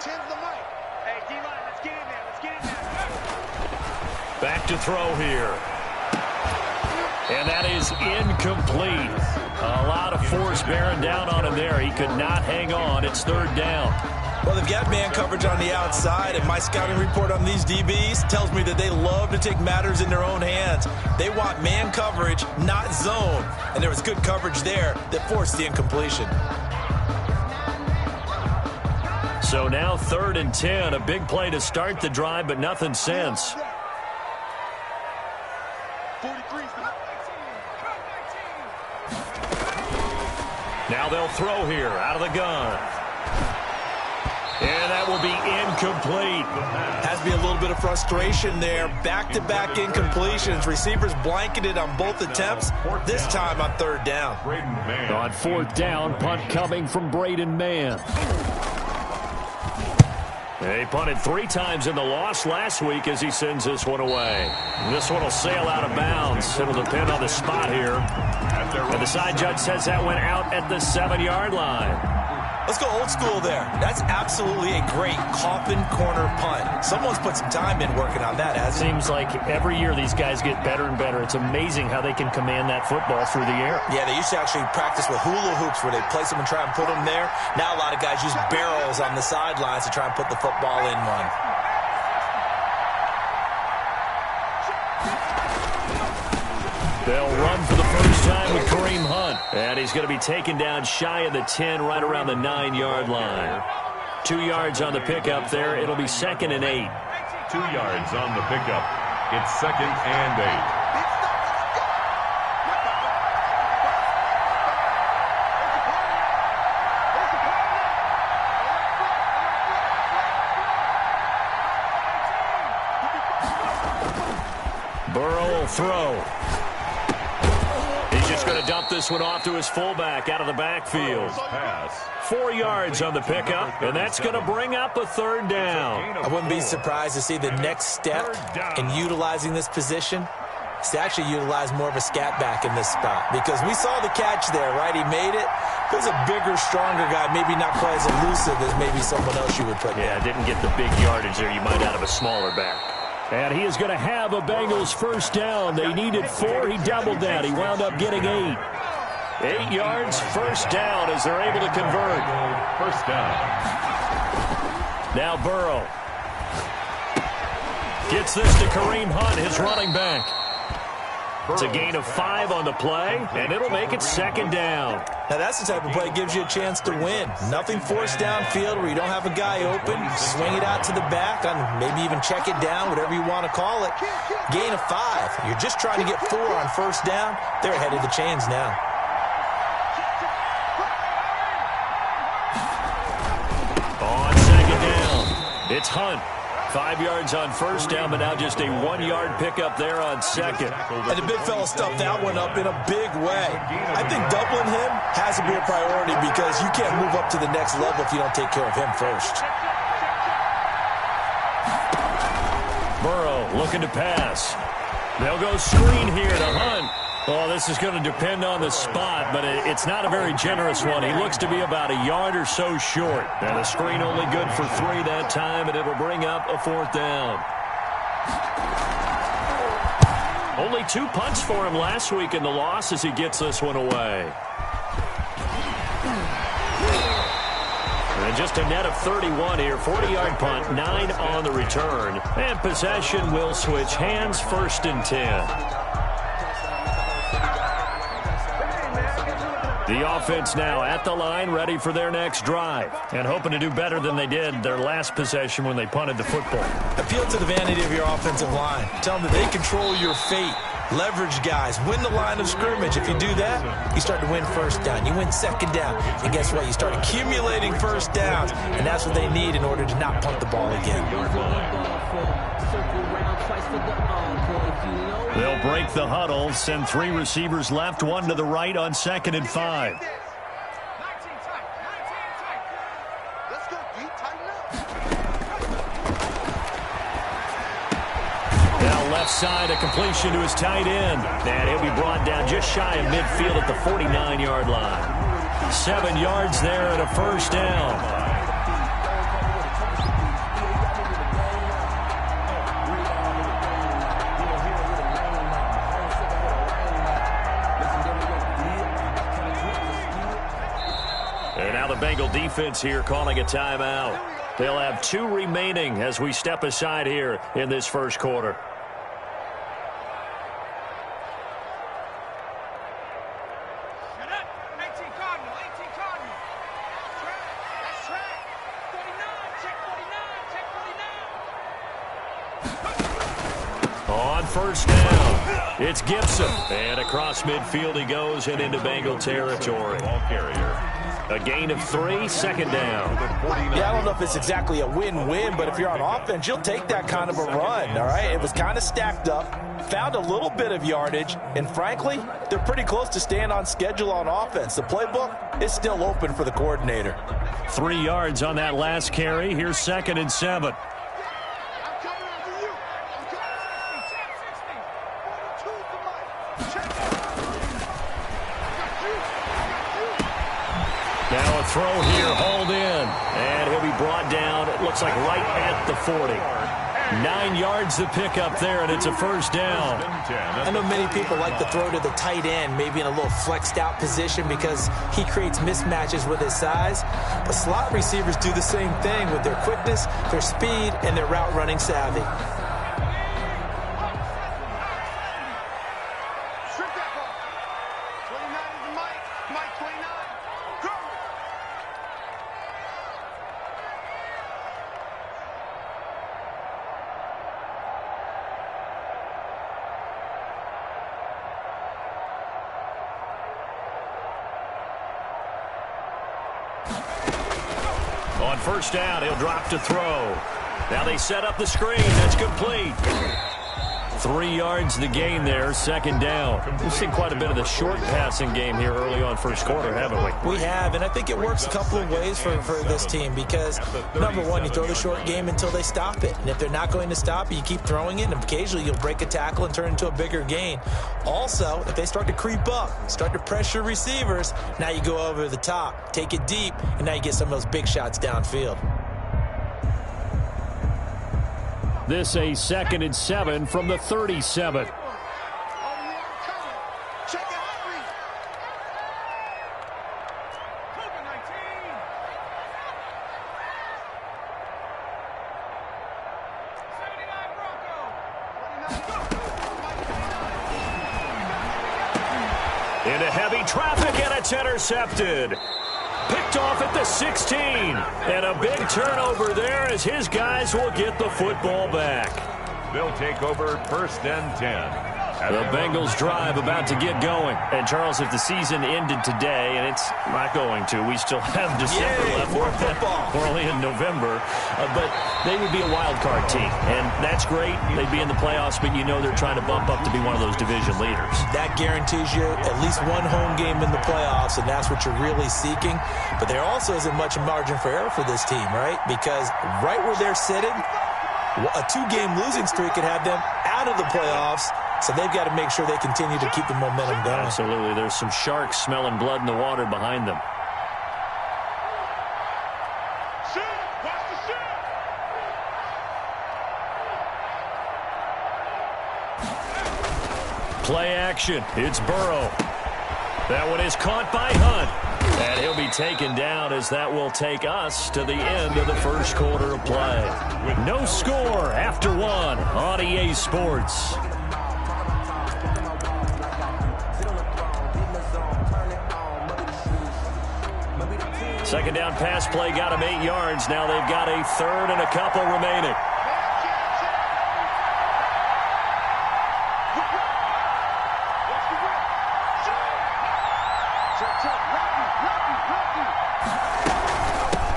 Hey, D-line, let's get in there. Let's get in there. Back to throw here. And that is incomplete. A lot of force bearing down on him there. He could not hang on. It's third down. Well, they've got man coverage on the outside, and my scouting report on these DBs tells me that they love to take matters in their own hands. They want man coverage, not zone. And there was good coverage there that forced the incompletion. So now 3rd and 10. A big play to start the drive, but nothing since. Now they'll throw here out of the gun. And that will be incomplete. Has to be a little bit of frustration there. Back-to-back incompletions. Receivers blanketed on both attempts, this time on 3rd down. On 4th down, punt coming from Braden Mann. They punted 3 times in the loss last week as he sends this one away. This one will sail out of bounds. It'll depend on the spot here. And the side judge says that went out at the 7-yard line. Let's go old school there. That's absolutely a great coffin corner punt. Someone's put some time in working on that, hasn't it? Seems like every year these guys get better and better. It's amazing how they can command that football through the air. Yeah, they used to actually practice with hula hoops where they place them and try and put them there. Now a lot of guys use barrels on the sidelines to try and put the football in one. They'll run for the first time with Kareem Hunt. And he's going to be taken down shy of the 10, right around the 9-yard line. 2 yards on the pickup there. It'll be 2nd and 8. 2 yards on the pickup. It's 2nd and 8. Burrow will throw. He's just going to dump this one off to his fullback out of the backfield. 4 yards on the pickup, and that's going to bring up a 3rd down. I wouldn't be surprised to see the next step in utilizing this position is to actually utilize more of a scat back in this spot, because we saw the catch there, right? He made it. If it was a bigger, stronger guy, maybe not quite as elusive as maybe someone else you would put there. Yeah, didn't get the big yardage there. You might out of a smaller back. And he is going to have a Bengals first down. They needed 4. He doubled that. He wound up getting 8. 8 yards, first down as they're able to convert. First down. Now Burrow gets this to Kareem Hunt, his running back. It's a gain of 5 on the play, and it'll make it 2nd down. Now that's the type of play that gives you a chance to win. Nothing forced downfield where you don't have a guy open. Swing it out to the back, and maybe even check it down, whatever you want to call it. Gain of 5. You're just trying to get 4 on first down. They're ahead of the chains now. On 2nd down, it's Hunt. 5 yards on first down, but now just a 1-yard pickup there on 2nd. And the big fella stuffed that one up in a big way. I think doubling him has to be a priority, because you can't move up to the next level if you don't take care of him first. Burrow looking to pass. They'll go screen here to Hunt. Oh, this is going to depend on the spot, but it's not a very generous one. He looks to be about a yard or so short. And the screen only good for 3 that time, and it'll bring up a 4th down. Only 2 punts for him last week in the loss as he gets this one away. And just a net of 31 here. 40-yard punt, 9 on the return. And possession will switch hands, 1st and 10. The offense now at the line, ready for their next drive, and hoping to do better than they did their last possession when they punted the football. Appeal to the vanity of your offensive line. Tell them that they control your fate. Leverage guys. Win the line of scrimmage. If you do that, you start to win first down. You win 2nd down. And guess what? You start accumulating first downs, and that's what they need in order to not punt the ball again. They'll break the huddle, send 3 receivers left, 1 to the right on 2nd and 5. Now left side, a completion to his tight end. And he'll be brought down just shy of midfield at the 49-yard line. 7 yards there and a first down. defense here calling a timeout. They'll have 2 remaining as we step aside here in this first quarter. On first down, it's Gibson. And across midfield he goes and into Bengal territory. Ball carrier. A gain of 3, second down. Yeah, I don't know if it's exactly a win-win, but if you're on offense, you'll take that kind of a run, all right? It was kind of stacked up, found a little bit of yardage, and frankly, they're pretty close to staying on schedule on offense. The playbook is still open for the coordinator. 3 yards on that last carry. Here's 2nd and 7. Now a throw here, hauled in, and he'll be brought down, it looks like right at the 40. 9 yards to pick up there, and it's a first down. I know many people like to throw to the tight end, maybe in a little flexed out position because he creates mismatches with his size. But slot receivers do the same thing with their quickness, their speed, and their route running savvy. On first down, he'll drop to throw. Now they set up the screen. That's complete. 3 yards the gain there, second down. We've seen quite a bit of the short passing game here early on first quarter, haven't we? We have, and I think it works a couple of ways for this team because, number one, you throw the short game until they stop it. And if they're not going to stop it, you keep throwing it, and occasionally you'll break a tackle and turn it into a bigger gain. Also, if they start to creep up, start to pressure receivers, now you go over the top, take it deep, and now you get some of those big shots downfield. This a 2nd and 7 from the 37. Into heavy traffic, and it's intercepted. Picked off at the 16. And a big turnover there as his guys will get the football back. They'll take over 1st and 10. The Bengals drive about to get going. And, Charles, if the season ended today, and it's not going to, we still have December left. More football. We're only in November. But they would be a wild card team. And that's great. They'd be in the playoffs, but you know they're trying to bump up to be one of those division leaders. That guarantees you at least one home game in the playoffs, and that's what you're really seeking. But there also isn't much margin for error for this team, right? Because right where they're sitting, a 2-game losing streak could have them out of the playoffs. So they've got to make sure they continue to keep the momentum going. Absolutely. There's some sharks smelling blood in the water behind them. Play action. It's Burrow. That one is caught by Hunt. And he'll be taken down as that will take us to the end of the first quarter of play. No score after 1 on EA Sports. Second down pass play got him 8 yards. Now they've got a 3rd and a couple remaining.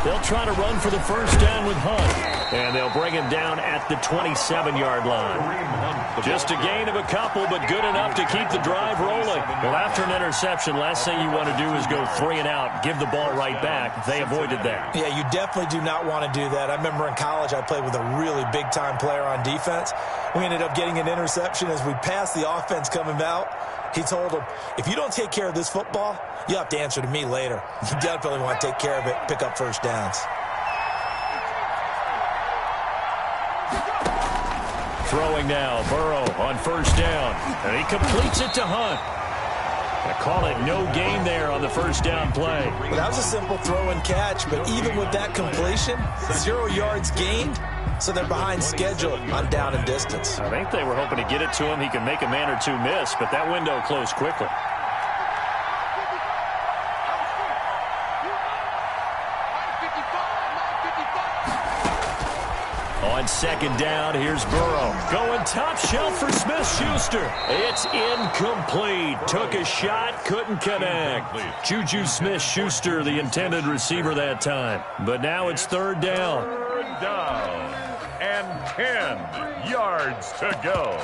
They'll try to run for the first down with Hunt. And they'll bring him down at the 27-yard line. Just a gain of a couple, but good enough to keep the drive rolling. Well, after an interception, last thing you want to do is go 3 and out, give the ball right back. They avoided that. Yeah, you definitely do not want to do that. I remember in college I played with a really big-time player on defense. We ended up getting an interception as we passed the offense coming out. He told him, if you don't take care of this football, you have to answer to me later. You definitely want to take care of it, pick up first downs. Throwing now, Burrow on first down. And he completes it to Hunt. They call it no gain there on the first down play. Well, that was a simple throw and catch, but even with that completion, 0 yards gained, so they're behind schedule on down and distance. I think they were hoping to get it to him. He can make a man or two miss, but that window closed quickly. On second down, here's Burrow. Going top shelf for Smith-Schuster. It's incomplete. Took a shot, couldn't connect. Juju Smith-Schuster, the intended receiver that time. But now it's third down. Third down and 10 yards to go.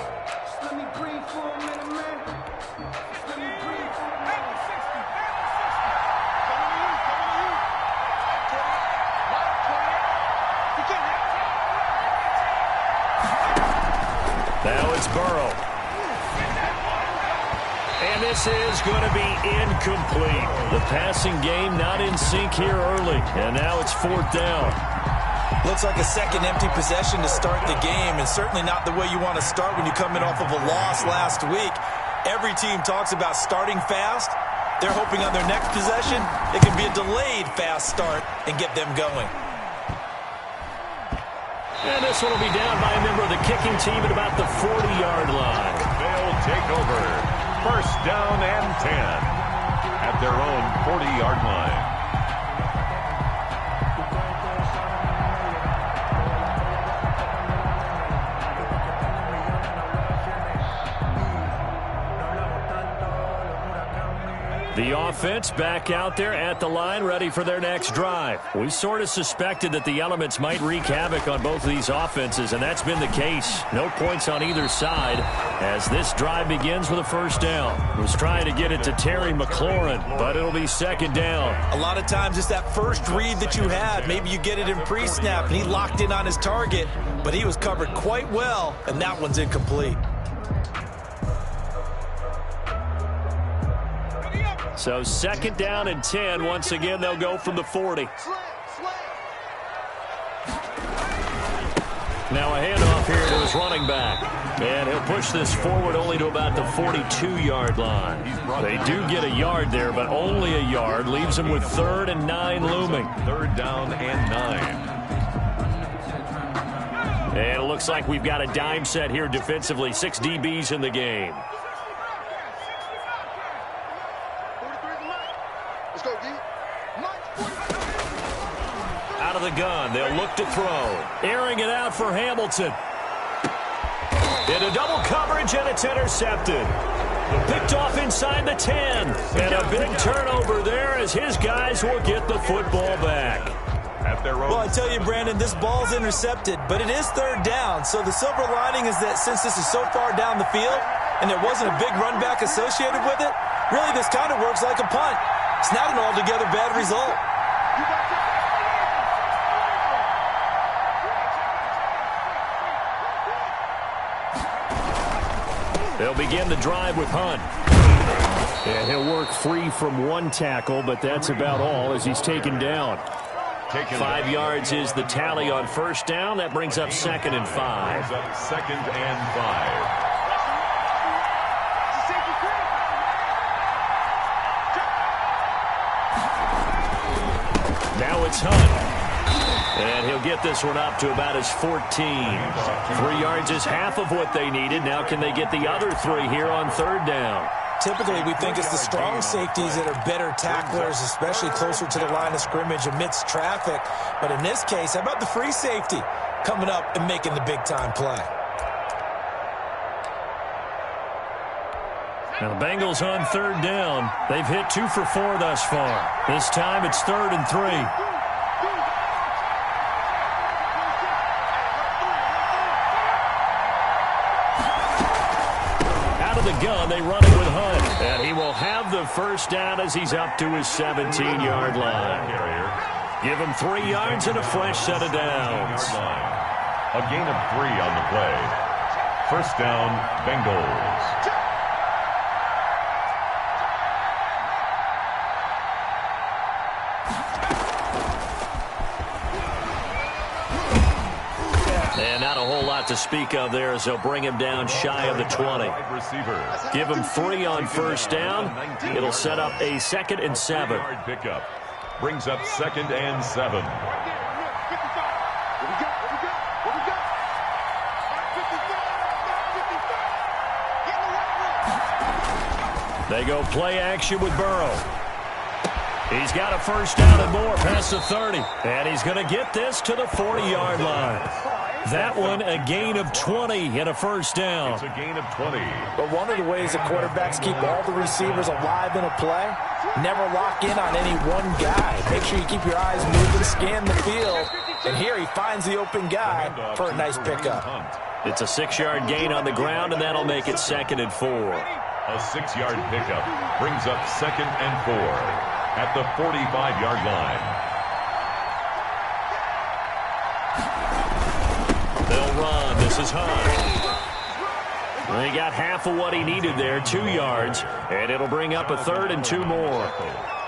Now it's Burrow. And this is going to be incomplete. The passing game not in sync here early. And now it's fourth down. Looks like a second empty possession to start the game, and certainly not the way you want to start when you come in off of a loss last week. Every team talks about starting fast. They're hoping on their next possession it can be a delayed fast start and get them going. And this one will be down by a member of the kicking team at about the 40-yard line. They'll take over. First down and 10 at their own 40-yard line. The offense back out there at the line, ready for their next drive. We sort of suspected that the elements might wreak havoc on both of these offenses, and that's been the case. No points on either side as this drive begins with a first down. Was trying to get it to Terry McLaurin, but it'll be second down. A lot of times it's that first read that you had. Maybe you get it in pre-snap, and he locked in on his target, but he was covered quite well, and that one's incomplete. So second down and 10. Once again, they'll go from the 40. Now a handoff here to his running back. And he'll push this forward only to about the 42-yard line. They do get a yard there, but only a yard. Leaves them with 3rd and 9 looming. Third down and 9. And it looks like we've got a dime set here defensively. 6 DBs in the game. Out of the gun, they'll look to throw. Airing it out for Hamilton. Into double coverage, and it's intercepted. Picked off inside the 10. And a big turnover there as his guys will get the football back. Well, I tell you, Brandon, this ball's intercepted, but it is third down. So the silver lining is that since this is so far down the field and there wasn't a big run back associated with it, really this kind of works like a punt. It's not an altogether bad result. They'll begin the drive with Hunt. And he'll work free from one tackle, but that's about all as he's taken down. 5 yards is the tally on first down. That brings up 2nd and 5. Second and 5. Now it's Hunt. And he'll get this one up to about his 14. 3 yards is half of what they needed. Now can they get the other 3 here on third down? Typically, we think it's the strong safeties that are better tacklers, especially closer to the line of scrimmage amidst traffic. But in this case, how about the free safety coming up and making the big-time play? Now the Bengals on third down. They've hit 2 for 4 thus far. This time it's 3rd and 3. The gun, they run it with Hunt, and he will have the first down as he's up to his 17-yard line. Give him 3 yards and a fresh set of downs. A gain of 3 on the play. First down, Bengals. And not a whole lot to speak of there as they'll bring him down shy of the 20. Give him 3 on first down. It'll set up a 2nd and 7. Pickup brings up 2nd and 7. They go play action with Burrow. He's got a first down and more past the 30. And he's going to get this to the 40-yard line. That one a gain of 20 and a first down. It's a gain of 20. But one of the ways the quarterbacks keep all the receivers alive in a play, never lock in on any one guy. Make sure you keep your eyes moving, scan the field. And here he finds the open guy for a nice pickup. It's a 6-yard gain on the ground, and that'll make it 2nd and 4. A 6-yard pickup brings up 2nd and 4 at the 45-yard line. They'll run. This is Hunt. He got half of what he needed there, 2 yards, and it'll bring up a 3rd and 2 more.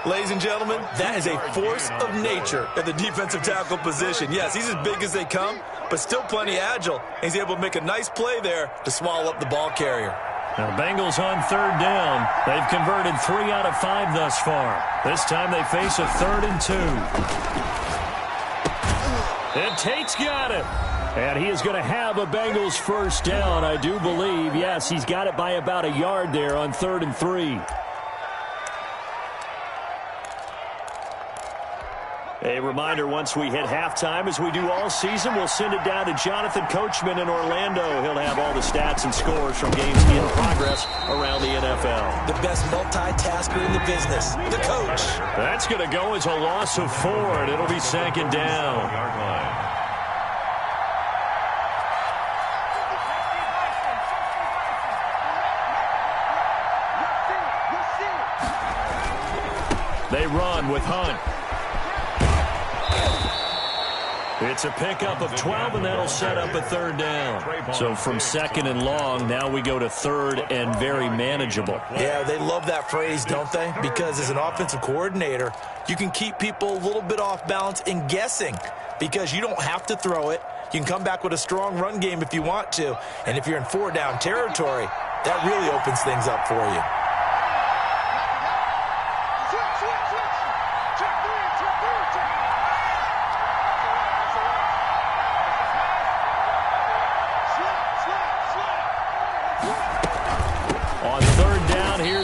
Ladies and gentlemen, that is a force of nature at the defensive tackle position. Yes, he's as big as they come, but still plenty agile. He's able to make a nice play there to swallow up the ball carrier. Now, Bengals on 3rd down. They've converted 3 out of 5 thus far. This time they face a 3rd and 2. And Tate's got it. And he is going to have a Bengals first down, I do believe. Yes, he's got it by about a yard there on 3rd and 3. A reminder, once we hit halftime, as we do all season, we'll send it down to Jonathan Coachman in Orlando. He'll have all the stats and scores from games in progress around the NFL. The best multitasker in the business, the coach. That's going to go as a loss of 4, and it'll be 2nd down. They run with Hunt. It's a pickup of 12, and that'll set up a 3rd down. So from 2nd and long, now we go to 3rd and very manageable. Yeah, they love that phrase, don't they? Because as an offensive coordinator, you can keep people a little bit off balance and guessing because you don't have to throw it. You can come back with a strong run game if you want to. And if you're in 4-down territory, that really opens things up for you.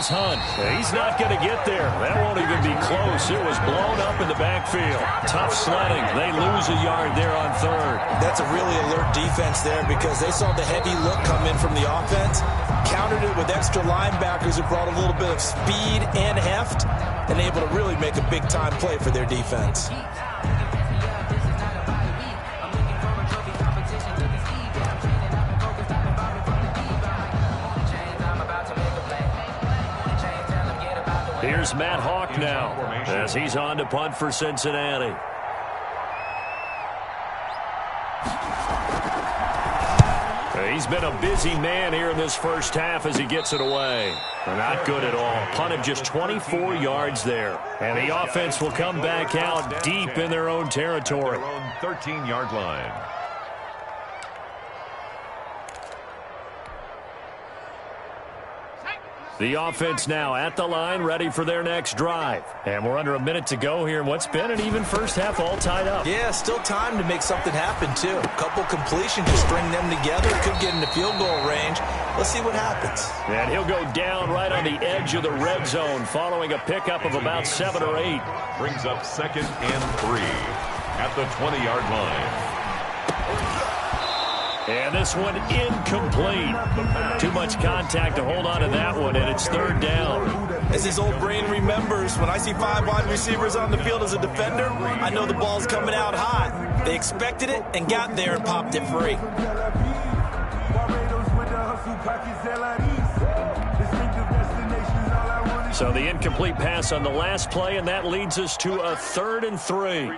Hunt. He's not going to get there. That won't even be close. It was blown up in the backfield. Tough sledding. They lose a yard there on 3rd. That's a really alert defense there because they saw the heavy look come in from the offense, countered it with extra linebackers who brought a little bit of speed and heft, and able to really make a big-time play for their defense. Here's Matt Hawk now as he's on to punt for Cincinnati. He's been a busy man here in this first half as he gets it away. Not good at all. Punt of just 24 yards there. And the offense will come back out deep in their own territory. Their own 13-yard line. The offense now at the line, ready for their next drive. And we're under a minute to go here in what's been an even first half, all tied up. Yeah, still time to make something happen, too. A couple completions to string them together. Could get into field goal range. Let's see what happens. And he'll go down right on the edge of the red zone following a pickup of about 7 or 8. Brings up 2nd and 3 at the 20-yard line. And this one incomplete. Too much contact to hold on to that one, and it's 3rd down. As his old brain remembers, when I see 5 wide receivers on the field as a defender, I know the ball's coming out hot. They expected it and got there and popped it free. So the incomplete pass on the last play, and that leads us to a 3rd and 3.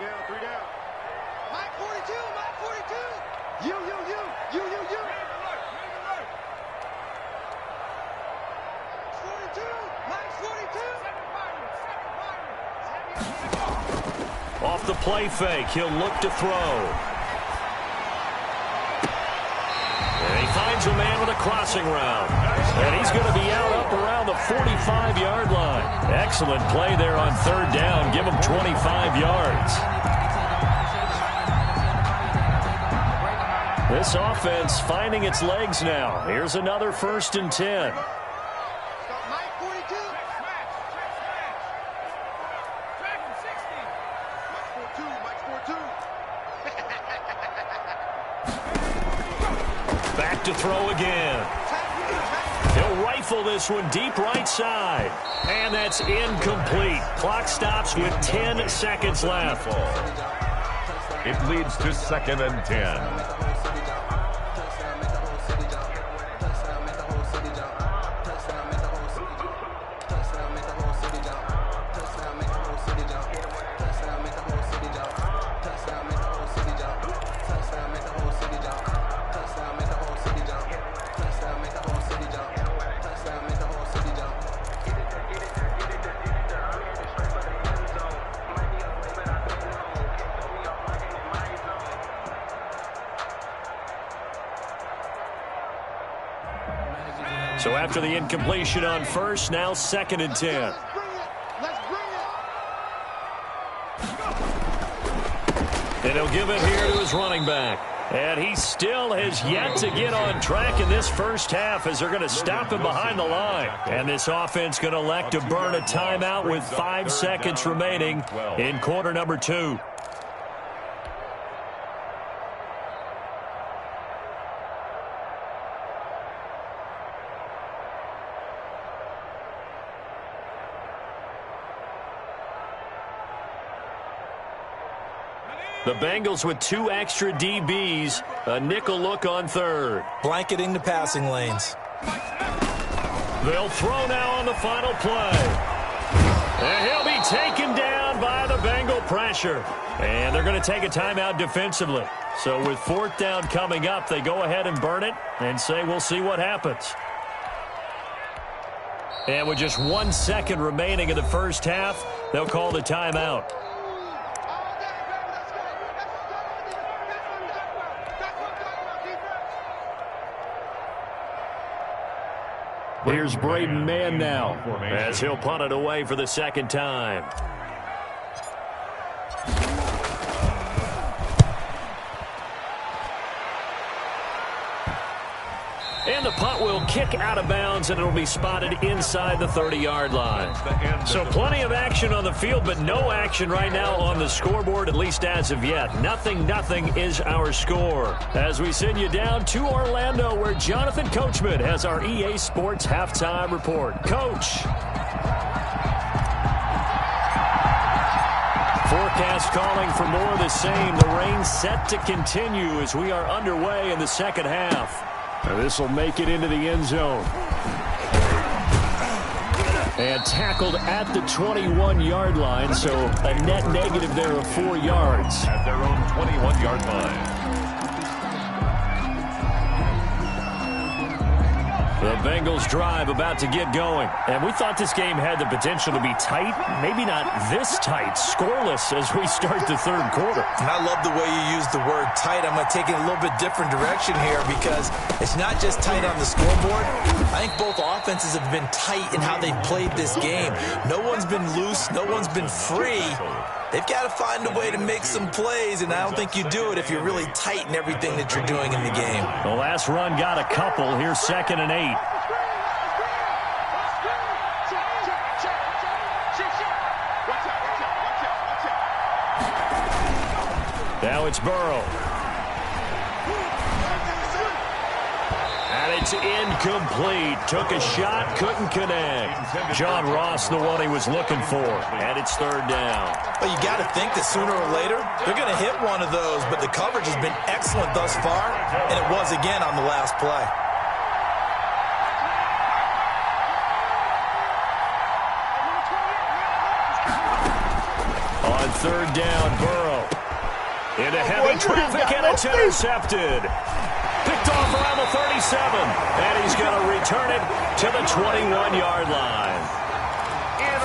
Off the play fake, he'll look to throw. finds a man with a crossing route. And he's going to be out up around the 45-yard line. Excellent play there on third down. Give him 25 yards. This offense finding its legs now. Here's another 1st and 10. Back to throw again. He'll rifle this one deep right side. And that's incomplete. Clock stops with 10 seconds left. It leads to 2nd and 10. So after the incompletion on first, now 2nd and 10. And he'll give it here to his running back. And he still has yet to get on track in this first half as they're going to stop him behind the line. And this offense going to elect to burn a timeout with 5 seconds remaining in quarter number 2. The Bengals with 2 extra DBs, a nickel look on third. Blanketing the passing lanes. They'll throw now on the final play. And he'll be taken down by the Bengal pressure. And they're going to take a timeout defensively. So with 4th down coming up, they go ahead and burn it and say we'll see what happens. And with just 1 second remaining in the first half, they'll call the timeout. Here's Braden Mann now as he'll punt it away for the 2nd time. And the punt will kick out of bounds, and it'll be spotted inside the 30-yard line. So plenty of action on the field, but no action right now on the scoreboard, at least as of yet. 0-0 is our score. As we send you down to Orlando, where Jonathan Coachman has our EA Sports Halftime Report. Coach. Forecast calling for more of the same. The rain set to continue as we are underway in the second half. This will make it into the end zone. And tackled at the 21-yard line, so a net negative there of 4 yards. At their own 21-yard line. The Bengals drive about to get going. And we thought this game had the potential to be tight. Maybe not this tight. Scoreless as we start the third quarter. And I love the way you use the word tight. I'm going to take it a little bit different direction here because it's not just tight on the scoreboard. I think both offenses have been tight in how they've played this game. No one's been loose. No one's been free. They've got to find a way to make some plays, and I don't think you do it if you're really tight in everything that you're doing in the game. The last run got a couple. Here's 2nd and 8. Now it's Burrow. And it's incomplete. Took a shot, couldn't connect. John Ross, the one he was looking for. And it's 3rd down. But you got to think that sooner or later, they're going to hit one of those. But the coverage has been excellent thus far, and it was again on the last play. On 3rd down, Burrow. Into heavy traffic, and it's intercepted. Picked off around the 37, and he's going to return it to the 21-yard line.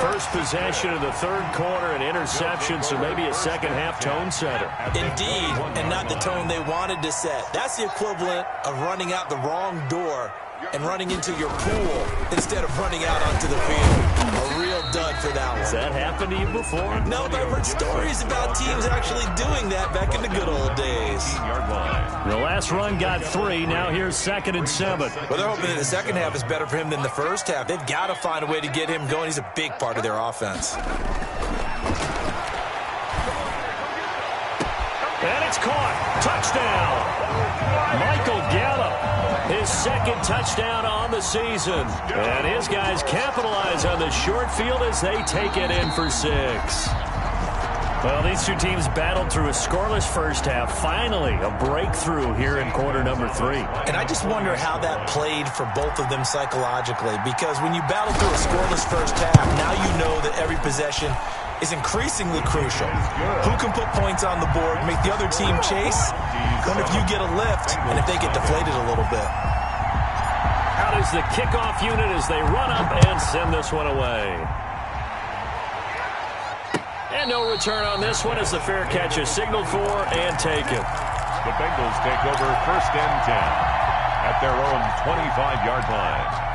First possession of the third quarter, an interception, so maybe a second-half tone setter. Indeed, and not the tone they wanted to set. That's the equivalent of running out the wrong door and running into your pool instead of running out onto the field. A real dud for that one. Has that happened to you before? No, but I've heard stories about teams actually doing that back in the good old days. The last run got 3. Now here's 2nd and 7. Well, they're hoping that the second half is better for him than the first half. They've got to find a way to get him going. He's a big part of their offense. And it's caught. Touchdown. Michael Gallup, his 2nd touchdown on the season. And his guys capitalize on the short field as they take it in for 6. Well, these two teams battled through a scoreless first half. Finally, a breakthrough here in quarter number 3. And I just wonder how that played for both of them psychologically, because when you battle through a scoreless first half, now you know that every possession is increasingly crucial. Who can put points on the board, make the other team chase? Wonder if you get a lift and if they get deflated a little bit. Out is the kickoff unit as they run up and send this one away. And no return on this one as the fair catch is signaled for and taken. The Bengals take over 1st and 10 at their own 25-yard line.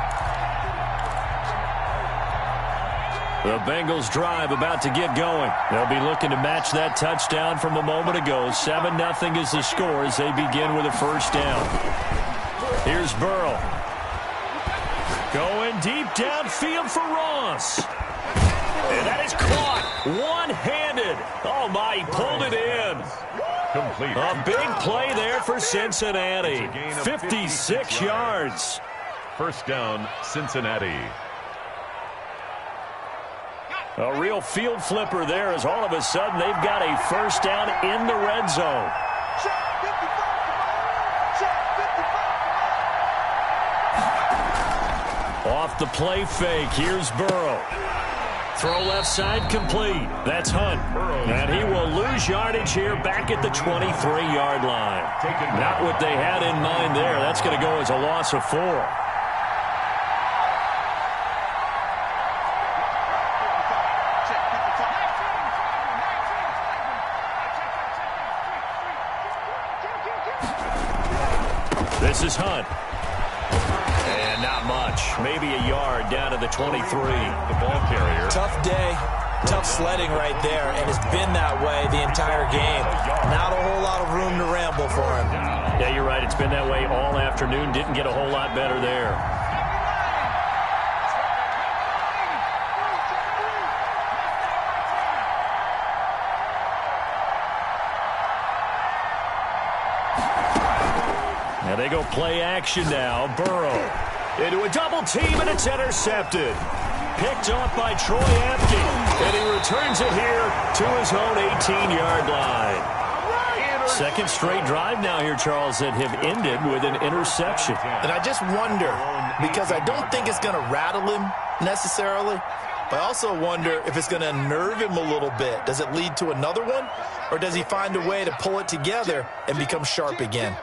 The Bengals drive about to get going. They'll be looking to match that touchdown from a moment ago. 7-0 is the score as they begin with a first down. Here's Burrow. Going deep downfield for Ross. And that is caught one-handed. Oh, my, he pulled it in. Complete. A big play there for Cincinnati. 56 yards. First down, Cincinnati. A real field flipper there as all of a sudden they've got a first down in the red zone. Off the play fake, here's Burrow. Throw left side complete. That's Hunt. And he will lose yardage here back at the 23-yard line. Not what they had in mind there. That's going to go as a loss of 4. This is Hunt. And not much. Maybe a yard down to the 23. The ball carrier. Tough day. Tough sledding right there, and it's been that way the entire game. Not a whole lot of room to ramble for him. Yeah, you're right. It's been that way all afternoon. Didn't get a whole lot better there. Now they go play action now. Burrow into a double team, and it's intercepted. Picked off by Troy Apke, and he returns it here to his own 18-yard line. Second straight drive now here, Charles, that have ended with an interception. And I just wonder, because I don't think it's going to rattle him necessarily, but I also wonder if it's going to unnerve him a little bit. Does it lead to another one, or does he find a way to pull it together and become sharp again?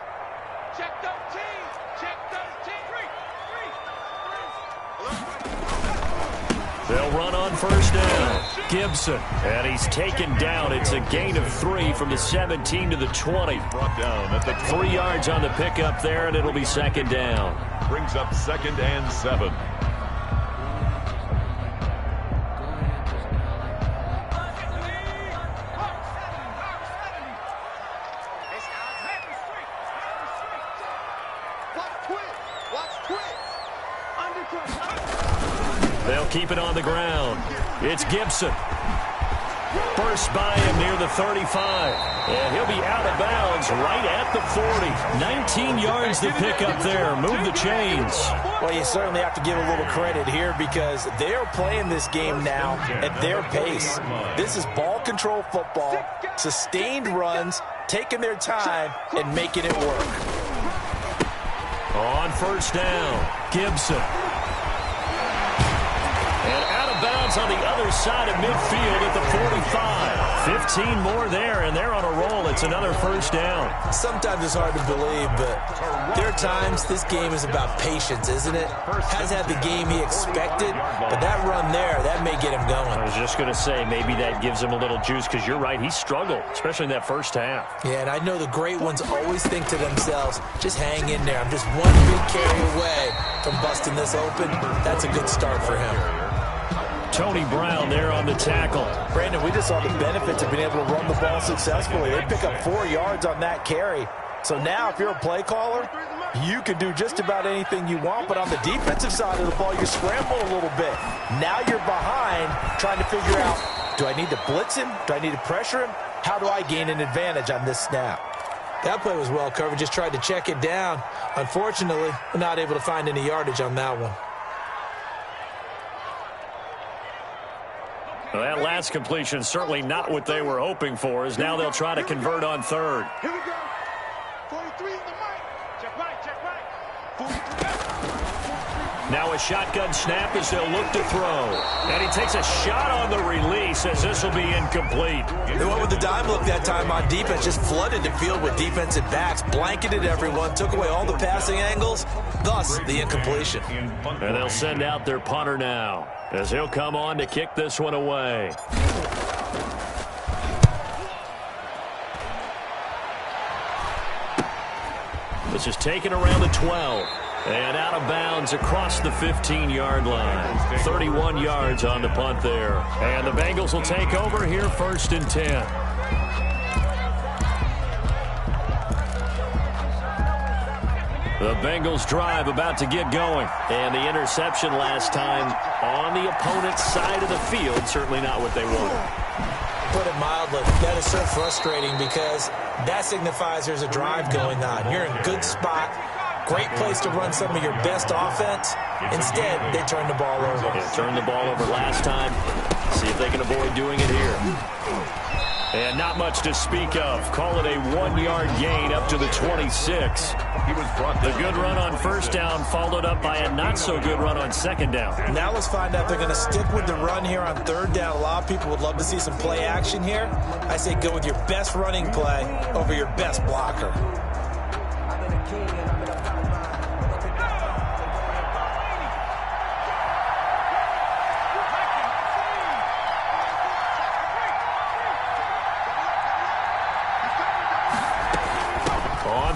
They'll run on first down. Gibson, and he's taken down. It's a gain of 3 from the 17 to the 20. Brought down at the 3 yards on the pickup there, and it'll be second down. brings up 2nd and 7. They'll keep it on the ground. It's Gibson. Burst by him near the 35. And he'll be out of bounds right at the 40. 19 yards to pick up there. Move the chains. Well, you certainly have to give a little credit here because they're playing this game now at their pace. This is ball control football, sustained runs, taking their time, and making it work. On first down, Gibson. And out of bounds downs on the other side of midfield at the 45. 15 more there, and they're on a roll. It's another first down. Sometimes it's hard to believe, but there are times this game is about patience, isn't it? Hasn't had the game he expected, but that run there, that may get him going. I was just going to say, maybe that gives him a little juice, because you're right, he struggled, especially in that first half. Yeah, and I know the great ones always think to themselves, just hang in there. I'm just one big carry away from busting this open. That's a good start for him. Tony Brown there on the tackle. Brandon, we just saw the benefits of being able to run the ball successfully. They pick up 4 yards on that carry. So now if you're a play caller, you can do just about anything you want, but on the defensive side of the ball, you scramble a little bit. Now you're behind trying to figure out, do I need to blitz him? Do I need to pressure him? How do I gain an advantage on this snap? That play was well covered, just tried to check it down. Unfortunately, we're not able to find any yardage on that one. Well, that last completion certainly not what they were hoping for, as now they'll try to convert on third. Here we go. 43 in the mic. Check right, check right. 43. Now a shotgun snap as they'll look to throw. And he takes a shot on the release, as this will be incomplete. They went with the dime look that time on defense, just flooded the field with defensive backs, blanketed everyone, took away all the passing angles, thus the incompletion. And they'll send out their punter now, as he'll come on to kick this one away. This is taken around the 12. And out of bounds across the 15-yard line. 31 yards on the punt there. And the Bengals will take over here, 1st and 10. The Bengals drive about to get going. And the interception last time on the opponent's side of the field, certainly not what they wanted. Put it mildly, that is so frustrating because that signifies there's a drive going on. You're in a good spot. Great place to run some of your best offense. Instead, they turn the ball over. Yeah, turned the ball over last time. See if they can avoid doing it here. And not much to speak of. Call it a 1-yard gain up to the 26. The good run on first down followed up by a not-so-good run on second down. Now let's find out if they're going to stick with the run here on third down. A lot of people would love to see some play action here. I say go with your best running play over your best blocker.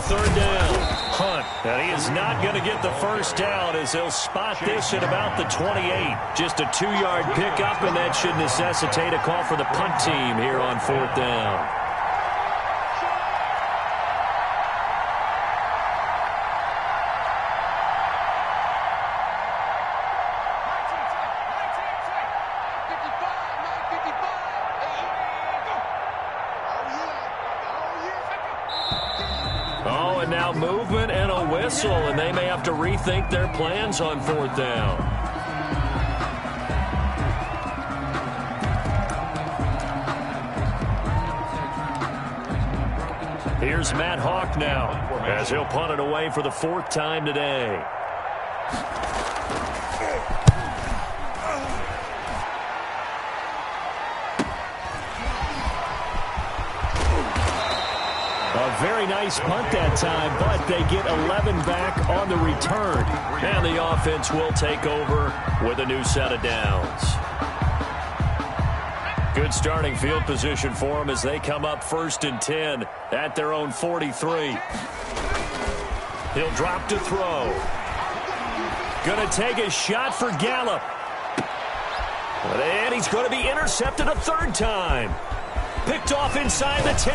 Third down, Hunt. And he is not going to get the first down as they'll spot this at about the 28. Just a 2-yard pickup, and that should necessitate a call for the punt team here on 4th down. Now movement and a whistle, and they may have to rethink their plans on 4th down. Here's Matt Hawk now, as he'll punt it away for the 4th time today. Very nice punt that time, but they get 11 back on the return. And the offense will take over with a new set of downs. Good starting field position for them as they come up 1st and 10 at their own 43. He'll drop to throw. Going to take a shot for Gallup. And he's going to be intercepted a 3rd time. Picked off inside the 10.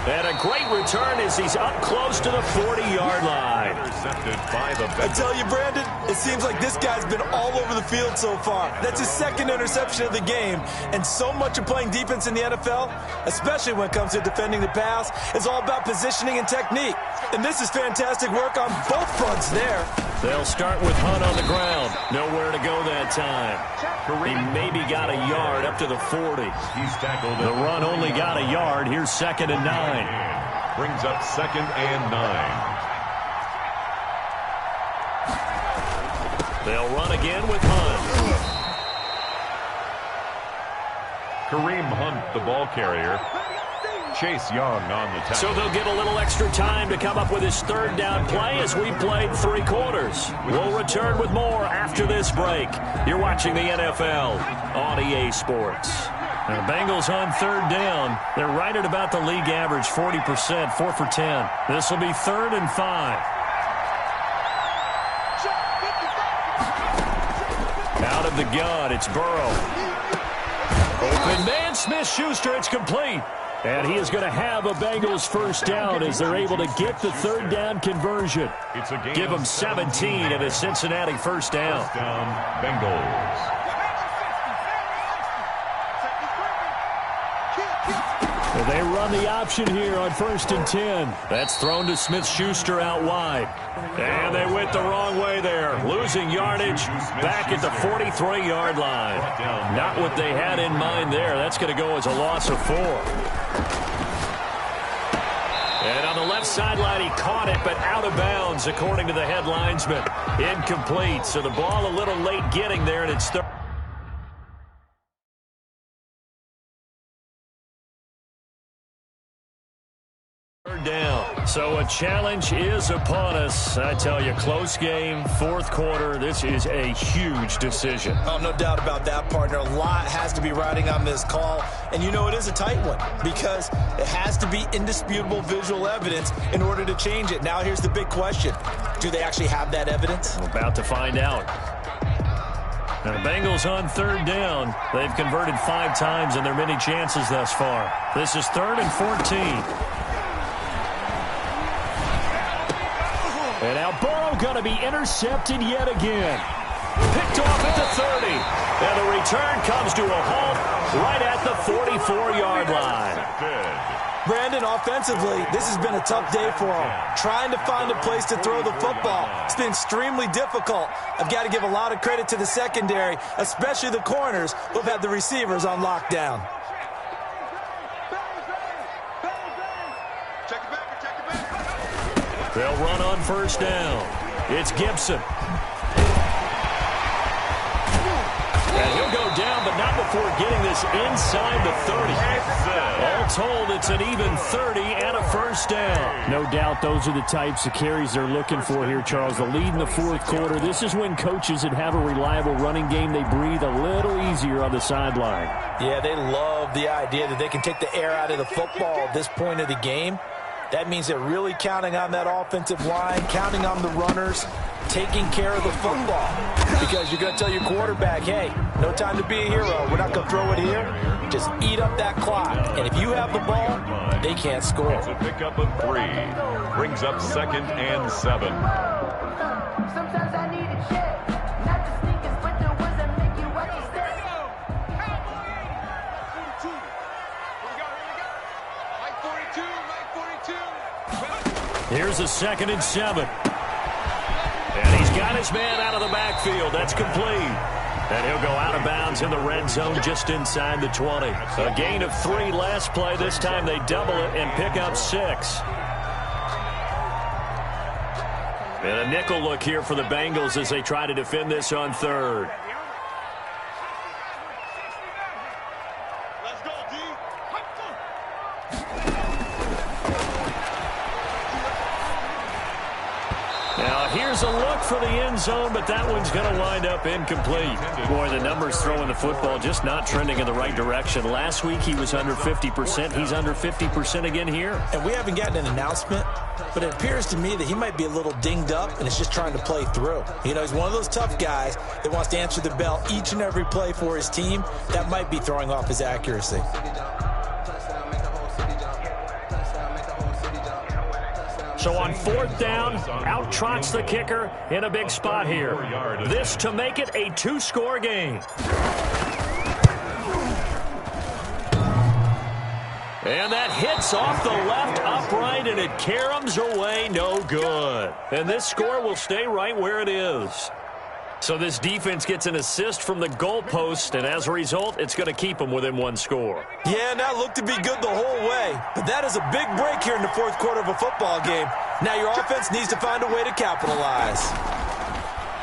And a great return as he's up close to the 40-yard line. Intercepted by the Bengals. I tell you, Brandon, it seems like this guy's been all over the field so far. That's his 2nd interception of the game. And so much of playing defense in the NFL, especially when it comes to defending the pass, is all about positioning and technique. And this is fantastic work on both fronts there. They'll start with Hunt on the ground. Nowhere to go that time. He maybe got a yard up to the 40. He's tackled. The run only got a yard. Here's 2nd and 9. Brings up 2nd and 9. They'll run again with Hunt. Kareem Hunt, the ball carrier. Chase Young on the tackle. So they'll get a little extra time to come up with his third down play as we played 3 quarters. We'll return with more after this break. You're watching the NFL on EA Sports. Now, the Bengals on third down. They're right at about the league average, 40%, 4 for 10. This will be 3rd and 5. Out of the gun, it's Burrow. Open man, Smith-Schuster, it's complete. And he is going to have a Bengals first down as they're able to get the third down conversion. Give them 17 and a Cincinnati first down. First down, Bengals. They run the option here on 1st and 10. That's thrown to Smith-Schuster out wide. And they went the wrong way there. Losing yardage back at the 43-yard line. Not what they had in mind there. That's going to go as a loss of 4. And on the left sideline, he caught it, but out of bounds, according to the head linesman. Incomplete. So the ball a little late getting there, and it's third down. So a challenge is upon us. I tell you, close game, 4th quarter. This is a huge decision. Oh, no doubt about that, partner. A lot has to be riding on this call. And you know it is a tight one because it has to be indisputable visual evidence in order to change it. Now here's the big question. Do they actually have that evidence? We're about to find out. Now the Bengals on third down. They've converted 5 times in their many chances thus far. This is 3rd and 14. And now Burrow going to be intercepted yet again. Picked off at the 30. And the return comes to a halt right at the 44-yard line. Brandon, offensively, this has been a tough day for him. Trying to find a place to throw the football. It's been extremely difficult. I've got to give a lot of credit to the secondary, especially the corners who have had the receivers on lockdown. They'll run on first down. It's Gibson. And he'll go down, but not before getting this inside the 30. All told, it's an even 30 and a first down. No doubt those are the types of carries they're looking for here, Charles. The lead in the 4th quarter. This is when coaches that have a reliable running game, they breathe a little easier on the sideline. Yeah, they love the idea that they can take the air out of the football at this point of the game. That means they're really counting on that offensive line, counting on the runners, taking care of the football. Because you're going to tell your quarterback, hey, no time to be a hero. We're not going to throw it here. Just eat up that clock. And if you have the ball, they can't score. It's a pickup of 3. Brings up 2nd and 7. Sometimes I need a check. Not the sneakers, but the ones that make you watch your step. 42. Here we go. Mike 42. Here's a 2nd and 7. And he's got his man out of the backfield. That's complete. And he'll go out of bounds in the red zone just inside the 20. A gain of 3 last play. This time they double it and pick up 6. And a nickel look here for the Bengals as they try to defend this on third. Let's go, D. Now here's a look for the end zone, but that one's going to wind up incomplete. Boy, the numbers throwing the football just not trending in the right direction. Last week he was under 50%. He's under 50% again here. And we haven't gotten an announcement, but it appears to me that he might be a little dinged up and is just trying to play through. You know, he's one of those tough guys that wants to answer the bell each and every play for his team. That might be throwing off his accuracy. So on 4th down, out trots the kicker in a big spot here. This to make it a 2-score game. And that hits off the left upright, and it caroms away no good. And this score will stay right where it is. So this defense gets an assist from the goalpost, and as a result, it's going to keep them within 1 score. Yeah, and that looked to be good the whole way. But that is a big break here in the 4th quarter of a football game. Now your offense needs to find a way to capitalize.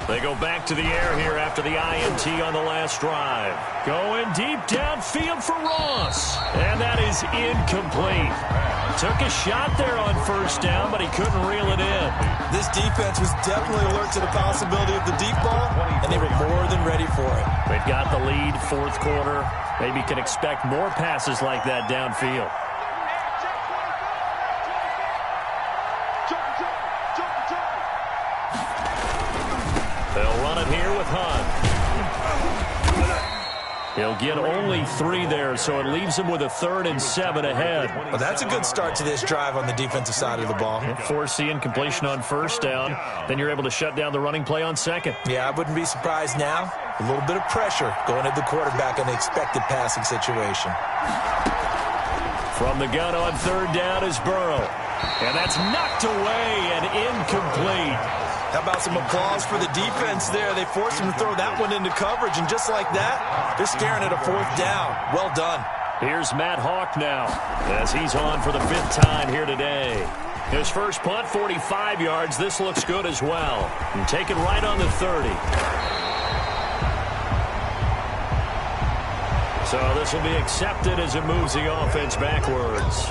They go back to the air here after the INT on the last drive. Going deep downfield for Ross. And that is incomplete. Took a shot there on first down, but he couldn't reel it in. This defense was definitely alert to the possibility of the deep ball, and they were more than ready for it. They've got the lead, fourth quarter. Maybe can expect more passes like that downfield. They'll run it here with Hunt. He'll get only 3 there, so it leaves him with a 3rd and 7 ahead. Well, that's a good start to this drive on the defensive side of the ball. Force the incompletion on first down. Then you're able to shut down the running play on second. Yeah, I wouldn't be surprised now. A little bit of pressure going at the quarterback in the expected passing situation. From the gun on third down is Burrow. And that's knocked away and incomplete. How about some applause for the defense there? They forced him to throw that one into coverage, and just like that, they're staring at a 4th down. Well done. Here's Matt Hawk now as he's on for the 5th time here today. His first punt, 45 yards. This looks good as well. And taken right on the 30. So this will be accepted as it moves the offense backwards.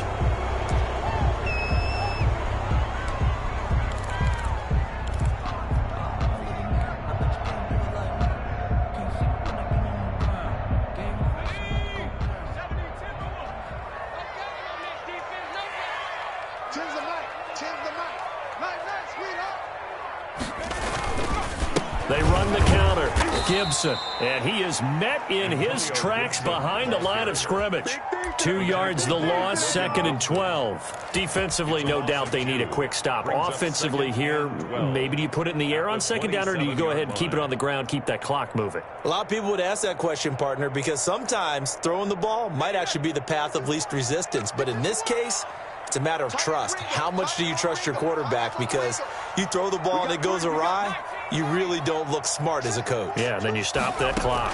They run the counter. Gibson. And he is met in his tracks behind the line of scrimmage. 2 yards the loss, 2nd and 12. Defensively, no doubt they need a quick stop. Offensively here, maybe do you put it in the air on 2nd down, or do you go ahead and keep it on the ground, keep that clock moving? A lot of people would ask that question, partner, because sometimes throwing the ball might actually be the path of least resistance. But in this case, it's a matter of trust. How much do you trust your quarterback? Because you throw the ball and it goes awry, you really don't look smart as a coach. Yeah, and then you stop that clock.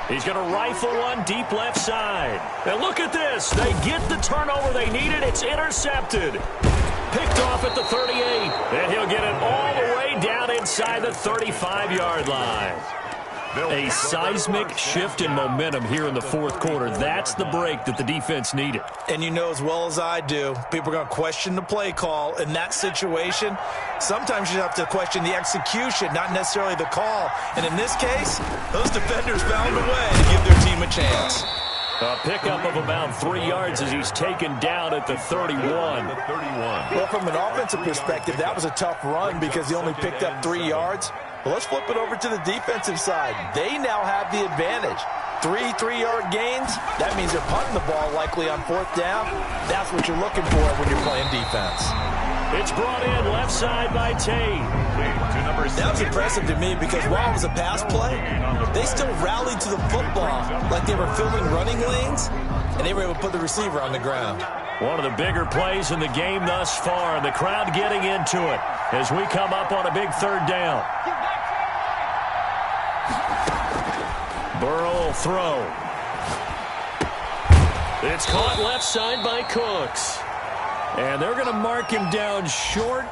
He's going to rifle one deep left side. And look at this. They get the turnover they needed. It's intercepted. Picked off at the 38. And he'll get it all the way down inside the 35-yard line. A seismic shift in momentum here in the fourth quarter. That's the break that the defense needed. And you know as well as I do, people are going to question the play call in that situation. Sometimes you have to question the execution, not necessarily the call. And in this case, those defenders found a way to give their team a chance. A pickup of about 3 yards as he's taken down at the 31. Well, from an offensive perspective, that was a tough run because he only picked up 3 yards. Well, let's flip it over to the defensive side. They now have the advantage. 3 3-yard gains. That means they're punting the ball likely on 4th down. That's what you're looking for when you're playing defense. It's brought in left side by Tate. That was impressive to me because while it was a pass play, they still rallied to the football like they were filling running lanes, and they were able to put the receiver on the ground. One of the bigger plays in the game thus far, and the crowd getting into it as we come up on a big 3rd down. Burrow will throw. It's caught left side by Cooks. And they're going to mark him down short,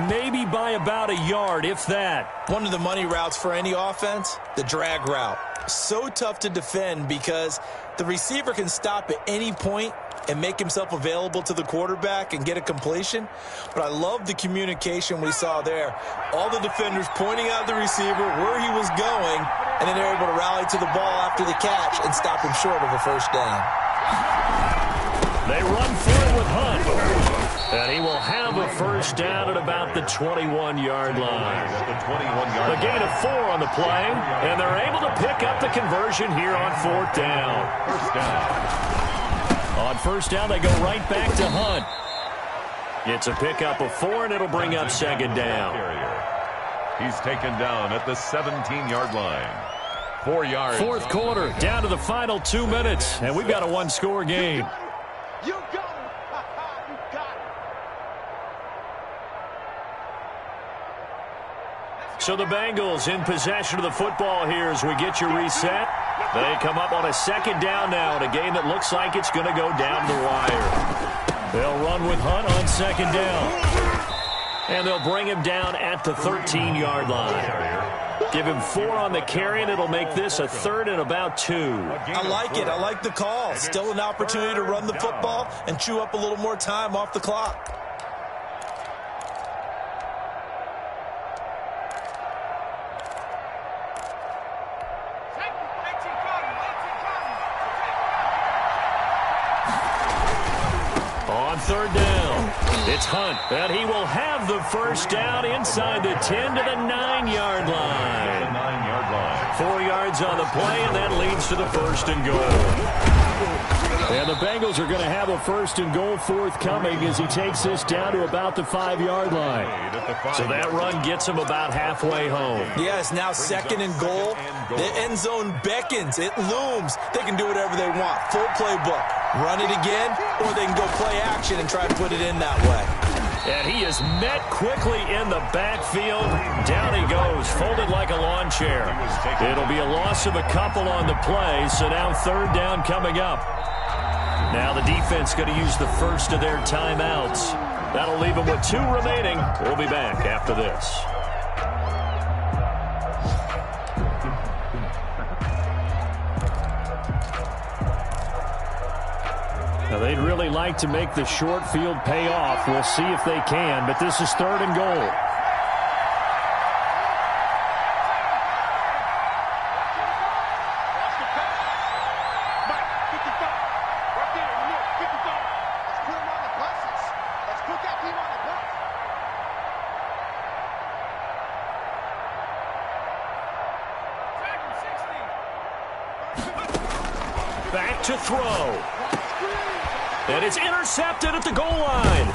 maybe by about a yard, if that. One of the money routes for any offense, the drag route. So tough to defend because the receiver can stop at any point and make himself available to the quarterback and get a completion. But I love the communication we saw there. All the defenders pointing out the receiver, where he was going, and then they're able to rally to the ball after the catch and stop him short of a 1st down. They run forward with Hunt. And he will have a 1st down at about the 21-yard line. A gain of 4 on the play, and they're able to pick up the conversion here on 4th down. On 1st down, they go right back to Hunt. It's a pickup of 4, and it'll bring up 2nd down. He's taken down at the 17-yard line. 4 yards. Fourth quarter, down to the final 2 minutes, and we've got a 1-score game. You got it. You got it. So the Bengals in possession of the football here as we get you reset. They come up on a 2nd down now in a game that looks like it's going to go down the wire. They'll run with Hunt on 2nd down. And they'll bring him down at the 13-yard line. Give him 4 on the carry, and it'll make this a 3rd and about 2. I like it. I like the call. Still an opportunity to run the football and chew up a little more time off the clock. On 3rd down, it's Hunt, and he will have the first down inside the 10 to the 9-yard line. 4 yards on the play, and that leads to the 1st and goal. And the Bengals are going to have a 1st and goal forthcoming as he takes this down to about the 5-yard line. So that run gets him about halfway home. Yeah, it's now 2nd and goal. The end zone beckons. It looms. They can do whatever they want. Full playbook. Run it again, or they can go play action and try to put it in that way. And he is met quickly in the backfield. Down he goes, folded like a lawn chair. It'll be a loss of a couple on the play, so now 3rd down coming up. Now the defense going to use the first of their timeouts. That'll leave them with 2 remaining. We'll be back after this. Now, they'd really like to make the short field pay off. We'll see if they can, but this is 3rd and goal. Back to throw. And it's intercepted at the goal line.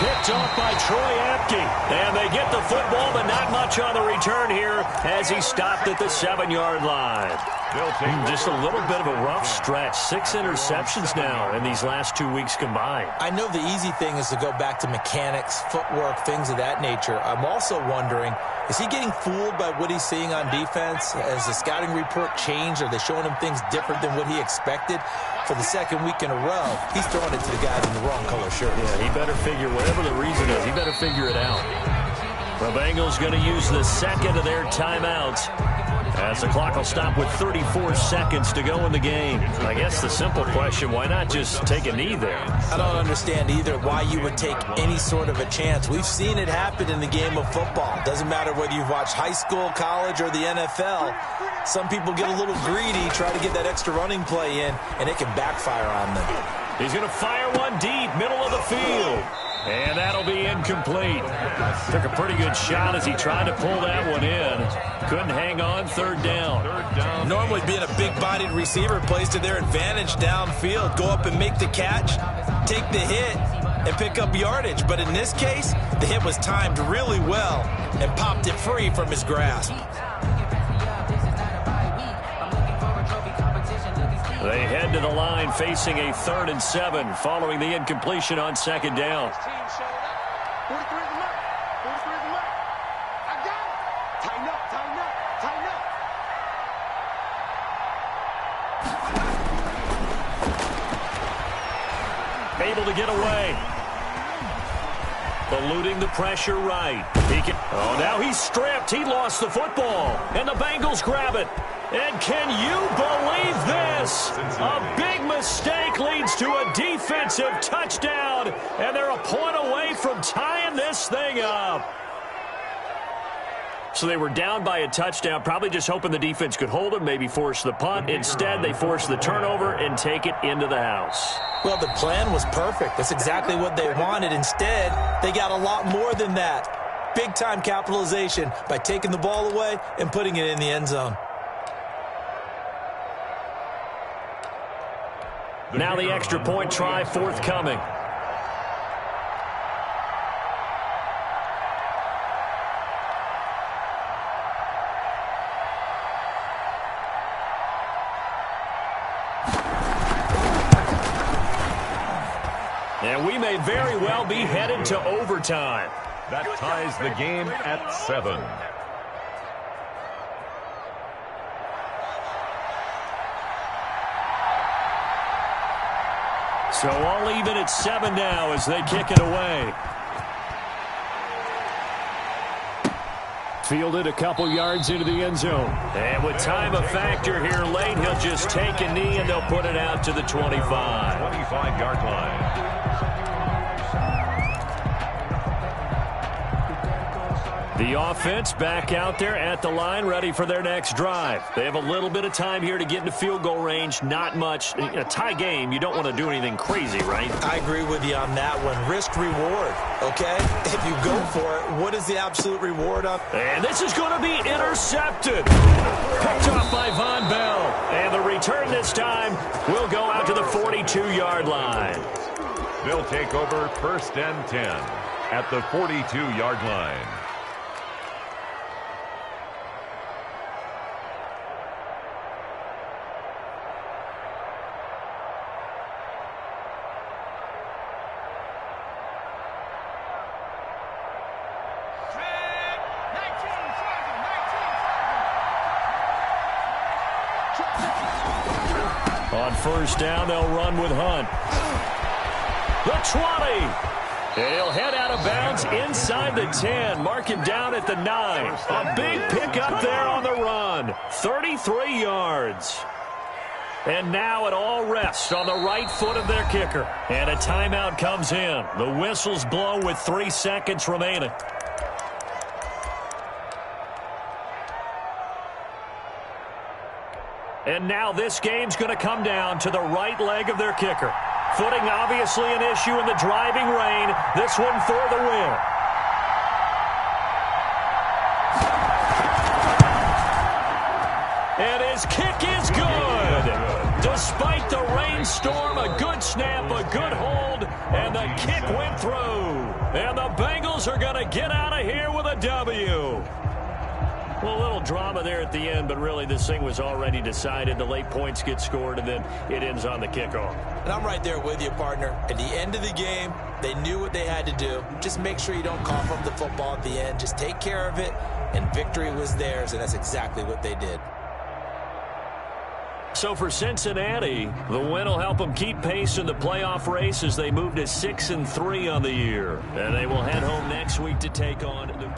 Picked off by Troy Apke. And they get the football, but not much on the return here as he stopped at the 7-yard line. Just a little bit of a rough stretch. 6 interceptions now in these last 2 weeks combined. I know the easy thing is to go back to mechanics, footwork, things of that nature. I'm also wondering, is he getting fooled by what he's seeing on defense? Has the scouting report changed? Are they showing him things different than what he expected? For the 2nd week in a row, he's throwing it to the guys in the wrong color shirts. Yeah, he better figure, whatever the reason is, he better figure it out. The Bengals going to use the 2nd of their timeouts as the clock will stop with 34 seconds to go in the game. I guess the simple question, why not just take a knee there? I don't understand either why you would take any sort of a chance. We've seen it happen in the game of football. Doesn't matter whether you've watched high school, college, or the NFL. Some people get a little greedy, try to get that extra running play in, and it can backfire on them. He's going to fire one deep, middle of the field. And that'll be incomplete. Took a pretty good shot as he tried to pull that one in. Couldn't hang on. 3rd down. Normally being a big-bodied receiver plays to their advantage downfield. Go up and make the catch, take the hit, and pick up yardage. But in this case, the hit was timed really well and popped it free from his grasp. They head to the line facing a 3rd and 7 following the incompletion on 2nd down. 43 is the mark. 43 is the mark. I got it. Tighten up, tighten up, tighten up. Able to get away. Eluding the pressure right. Oh, now he's stripped. He lost the football. And the Bengals grab it. And can you believe this? A big mistake leads to a defensive touchdown. And they're a point away from tying this thing up. So they were down by a touchdown, probably just hoping the defense could hold them, maybe force the punt. Instead, they force the turnover and take it into the house. Well, the plan was perfect. That's exactly what they wanted. Instead, they got a lot more than that. Big-time capitalization by taking the ball away and putting it in the end zone. Now the extra point try forthcoming. And we may very well be headed to overtime. That ties the game at 7. So all even at 7 now as they kick it away. Fielded a couple yards into the end zone. And with time a factor here late, he'll just take a knee and they'll put it out to the 25. 25-yard line. The offense back out there at the line, ready for their next drive. They have a little bit of time here to get into field goal range. Not much. In a tie game, you don't want to do anything crazy, right? I agree with you on that one. Risk reward, okay? If you go for it, what is the absolute reward up? And this is going to be intercepted. Picked off by Von Bell. And the return this time will go out to the 42-yard line. They'll take over 1st and 10 at the 42-yard line. On 1st down, they'll run with Hunt. The 20. And he'll head out of bounds inside the 10. Mark him down at the 9. A big pickup there on the run. 33 yards. And now it all rests on the right foot of their kicker. And a timeout comes in. The whistles blow with 3 seconds remaining. And now this game's going to come down to the right leg of their kicker. Footing obviously an issue in the driving rain. This one for the win. And his kick is good. Despite the rainstorm, a good snap, a good hold, and the kick went through. And the Bengals are going to get out of here with a W. Well, a little drama there at the end, but really this thing was already decided. The late points get scored, and then it ends on the kickoff. And I'm right there with you, partner. At the end of the game, they knew what they had to do. Just make sure you don't cough up the football at the end. Just take care of it, and victory was theirs, and that's exactly what they did. So for Cincinnati, the win will help them keep pace in the playoff race as they move to 6-3 on the year. And they will head home next week to take on the